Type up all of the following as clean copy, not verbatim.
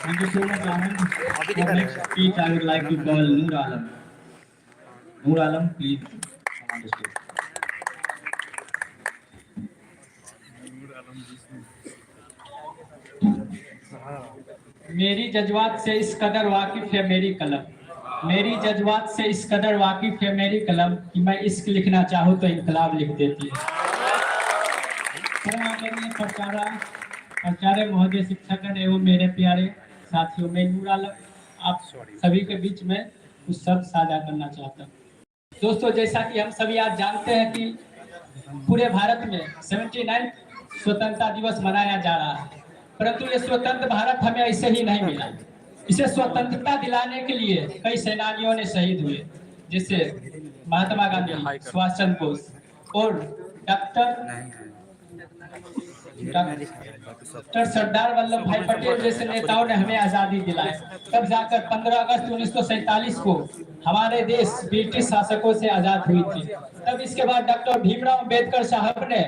Thank you so much, Anand. For next speech, I would like to call Noor Alam. Noor Alam, please come on the stage. मेरी जज्बात से इस कदर वाकिफ है मेरी कलम, मेरी जज्बात से इस कदर वाकिफ है मेरी कलम कि मैं इश्क लिखना चाहूँ तो इनकलाब लिख देती है। प्राचार्य महोदय, शिक्षकगण एवं मेरे प्यारे साथियों, मैं नूर आलम आप सभी के बीच में कुछ शब्द साझा करना चाहता हूँ। दोस्तों, जैसा कि हम सभी आज जानते हैं कि पूरे भारत में 79 स्वतंत्रता दिवस मनाया जा रहा है, परंतु ये स्वतंत्र भारत हमें ऐसे ही नहीं मिला। इसे स्वतंत्रता दिलाने के लिए कई सेनानियों ने शहीद हुए, जैसे महात्मा गांधी, सुभाष चंद्र बोस और डॉक्टर सरदार वल्लभ भाई पटेल जैसे नेताओं ने हमें आजादी दिलाई। तब जाकर 15 अगस्त 1947 को हमारे देश ब्रिटिश शासकों से आजाद हुई थी। तब इसके बाद डॉक्टर भीमराव अंबेडकर साहब ने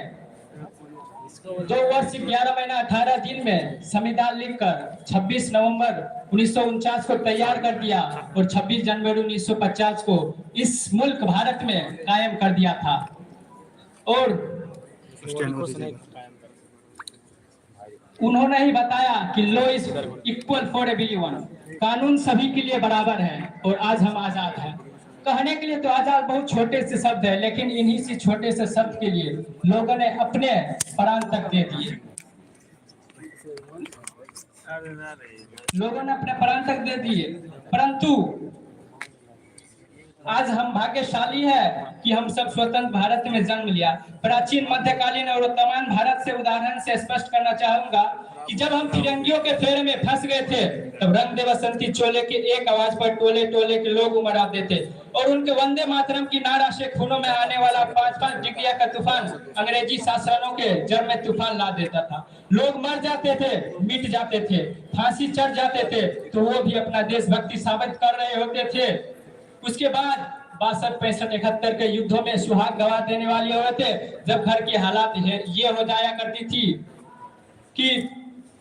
2 वर्ष 11 महीना 18 दिन में संविधान लिखकर 26 नवंबर 1949 को तैयार कर दिया और 26 जनवरी 1950 को इस मुल्क भारत में कायम कर दिया था। और उन्होंने ही बताया कि law is equal for everyone, कानून सभी के लिए बराबर है और आज हम आजाद हैं। कहने के लिए तो आजाद बहुत छोटे से शब्द है, लेकिन इन्हीं से छोटे से शब्द के लिए लोगों ने अपने प्राण तक दे दिए। लोगों ने अपने प्राण तक दे दिए, परंतु आज हम भाग्यशाली है कि हम सब स्वतंत्र भारत में जन्म लिया। प्राचीन, मध्यकालीन और वर्तमान भारत से उदाहरण से स्पष्ट करना चाहूंगा कि जब हम फिरंगियों के फेरे में फंस गए थे, तब रंग दे बसंती चोले के एक आवाज पर टोले टोले के लोग उमड़ आते थे और उनके वंदे मातरम की नारा से खूनों में आने वाला 5-5 डिग्री का तूफान अंग्रेजी शासनों के जड़ में तूफान ला देता था। लोग मर जाते थे, मिट जाते थे, फांसी चढ़ जाते थे, तो वो भी अपना देशभक्ति साबित कर रहे होते थे। उसके बाद 62, 65, 71 के युद्धों में सुहाग गवा देने वाली औरतें, जब घर की हालात ये हो जाया करती थी कि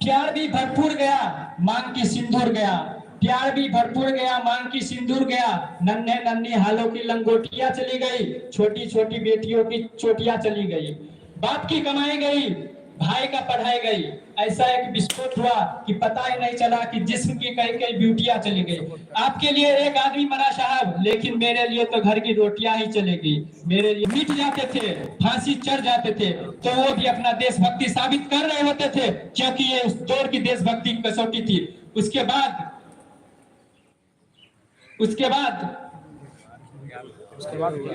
प्यार भी भरपूर गया, मांग की सिंदूर गया, प्यार भी भरपूर गया, मांग की सिंदूर गया, नन्हे नन्ही हालों की लंगोटियां चली गई, छोटी छोटी बेटियों की चोटियां चली गई, बाप की कमाई गई, भाई का पढ़ाई गई। ऐसा एक विस्फोट हुआ कि पता ही नहीं चला कि जिस्म की कई कई ब्यूटियां चली गई। आपके लिए एक आदमी मरा साहब, लेकिन मेरे लिए तो घर की रोटियां ही चलेगी। मेरे लिए मिट जाते थे, फांसी चढ़ जाते थे, तो वो भी अपना देशभक्ति साबित कर रहे होते थे, क्योंकि ये उस दौर की देशभक्ति की कसौटी थी। उसके बाद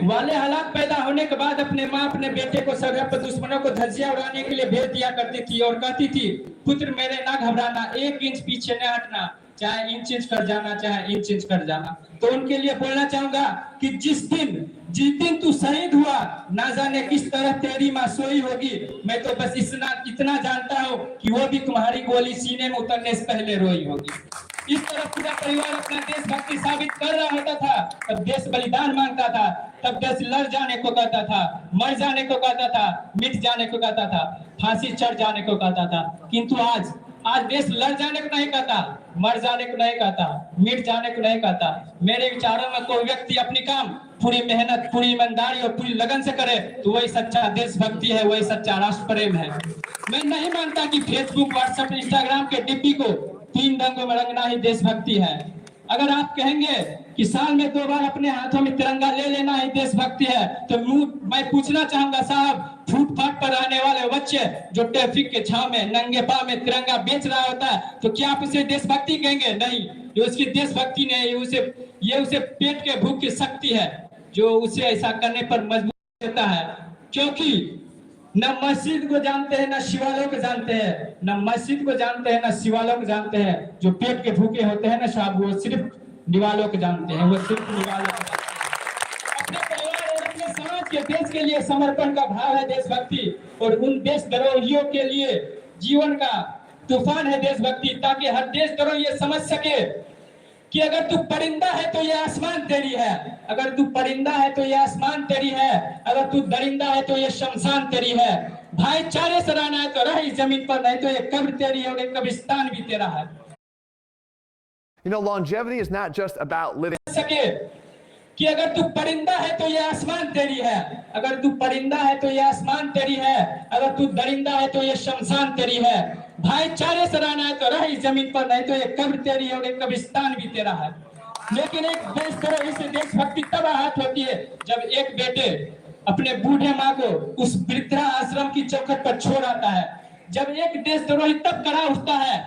वाले हालात पैदा होने के बाद अपने माँ अपने बेटे को सरहद पर दुश्मनों को धज्जियां उड़ाने के लिए भेज दिया करती थी और कहती थी, पुत्र मेरे ना घबराना, 1 इंच पीछे न हटना, चाहे इंच कर जाना, चाहे इंच कर जाना। तो उनके लिए बोलना चाहूंगा कि जिस दिन तू शहीद हुआ, ना जाने किस तरह तेरी माँ सोई होगी। मैं तो बस इतना जानता हूँ कि वो भी तुम्हारी गोली सीने में उतरने से पहले रोई होगी। इस तरह पूरा परिवार अपना देशभक्ति साबित कर रहा होता था। तब देश बलिदान मांगता था, तब देश लड़ जाने को कहता था, मर जाने को कहता था, मिट जाने को कहता था, फांसी चढ़ जाने को कहता था। किंतु आज देश लड़ जाने को नहीं कहता, मर जाने को नहीं कहता, मिट जाने को नहीं कहता। मेरे विचारों में कोई व्यक्ति अपनी काम पूरी मेहनत, पूरी ईमानदारी और पूरी लगन से करे तो वही सच्चा देशभक्ति है, वही सच्चा राष्ट्र प्रेम है। मैं नहीं मानता कि फेसबुक, व्हाट्सएप, इंस्टाग्राम के डिब्बी को 3 रंगों में रंगना ही देशभक्ति है। अगर आप कहेंगे कि साल में 2 बार अपने हाथों में तिरंगा ले लेना ही देशभक्ति है, तो मैं पूछना चाहूंगा साहब, फुटपाथ पर रहने वाले बच्चे जो ट्रैफिक के छांव में नंगे पांव में तिरंगा बेच रहा होता है, तो क्या आप उसे देशभक्ति कहेंगे? नहीं, ये उसकी देशभक्ति नहीं, ये उसे पेट के भूख की शक्ति है जो उसे ऐसा करने पर मजबूर देता है। क्योंकि न मस्जिद को जानते हैं, न शिवालयों को जानते हैं, न मस्जिद को जानते हैं, न शिवालयों को जानते हैं। जो पेट के भूखे होते हैं ना साहब, वो सिर्फ निवालों को जानते हैं, वो सिर्फ निवालों को जानते हैं। अपने परिवार और अपने समाज के देश के लिए समर्पण का भाव है देशभक्ति, और उन देशद्रोहियों के लिए जीवन का तूफान है देशभक्ति, ताकि हर देशद्रोह ये समझ सके कि अगर तू परिंदा है तो ये आसमान तेरी है, अगर तू परिंदा है तो ये आसमान तेरी है, अगर तू दरिंदा है तो ये शमशान तेरी है। भाईचारे से रहना है तो रह इस जमीन पर, नहीं तो ये कब्र तेरी है और ये कब्रिस्तान भी तेरा है। You know, longevity is not just about living. सके कि अगर तू परिंदा है तो ये आसमान तेरी है, अगर तू परिंदा है तो ये आसमान तेरी है, अगर तू दरिंदा है तो ये शमशान तेरी है। भाईचारे से रहना है तो रह इस जमीन पर, नहीं तो ये कब्र तेरी है और एक कब्रिस्तान भी तेरा है। लेकिन एक देशद्रोही से देशभक्ति तब आहत होती है जब एक बेटे अपने बूढ़े माँ को उस वृद्धा आश्रम की चौखट पर छोड़ आता है। जब एक देशद्रोही तब खड़ा उठता है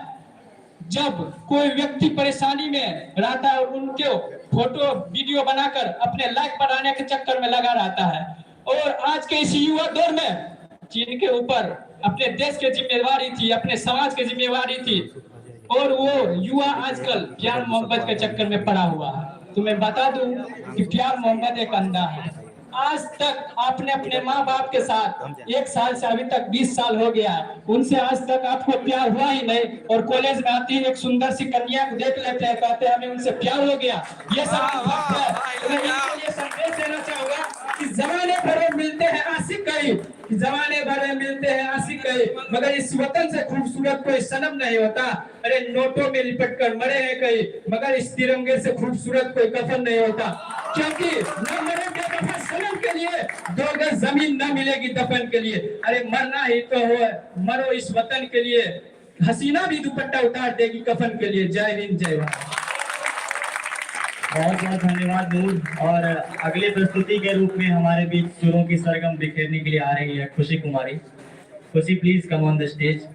जब कोई व्यक्ति परेशानी में रहता है और उनके फोटो वीडियो बनाकर अपने लाइक बढ़ाने के चक्कर में लगा रहता है। और आज के इस युवा दौर में जिनके ऊपर अपने देश की जिम्मेवारी थी, अपने समाज की जिम्मेवारी थी, और वो युवा आजकल प्यार मोहब्बत के चक्कर में पड़ा हुआ है। तो मैं बता दूं कि प्यार मोहब्बत एक अंधा है। आज तक आपने अपने माँ बाप के साथ 1 साल से अभी तक 20 साल हो गया, उनसे आज तक आपको प्यार हुआ ही नहीं, और कॉलेज में आती है एक सुंदर सी कन्या को देख लेते हैं, कहते हैं हमें उनसे प्यार हो गया। ये सब फर्क है। तो मैं इनको ये संदेश देना चाहूंगा कि जमाने भर में मिलते हैं आशिक कई, जमाने भर में मिलते हैं आशिक कई, मगर इस वतन से खूबसूरत कोई सनम नहीं होता। अरे नोटों में लिपट कर मरे हैं कई, मगर इस तिरंगे से खूबसूरत कोई कफन नहीं होता। क्योंकि न मरेंगे दफन सनम के लिए, 2 गज जमीन न मिलेगी दफन के लिए। अरे मरना ही तो हो, मरो इस वतन के लिए, हसीना भी दुपट्टा उतार देगी कफन के लिए। जय हिंद, जय भारत। बहुत बहुत धन्यवाद नूर। और अगली प्रस्तुति के रूप में हमारे बीच सुरों की सरगम बिखेरने के लिए आ रही है खुशी कुमारी। खुशी, please come on the stage.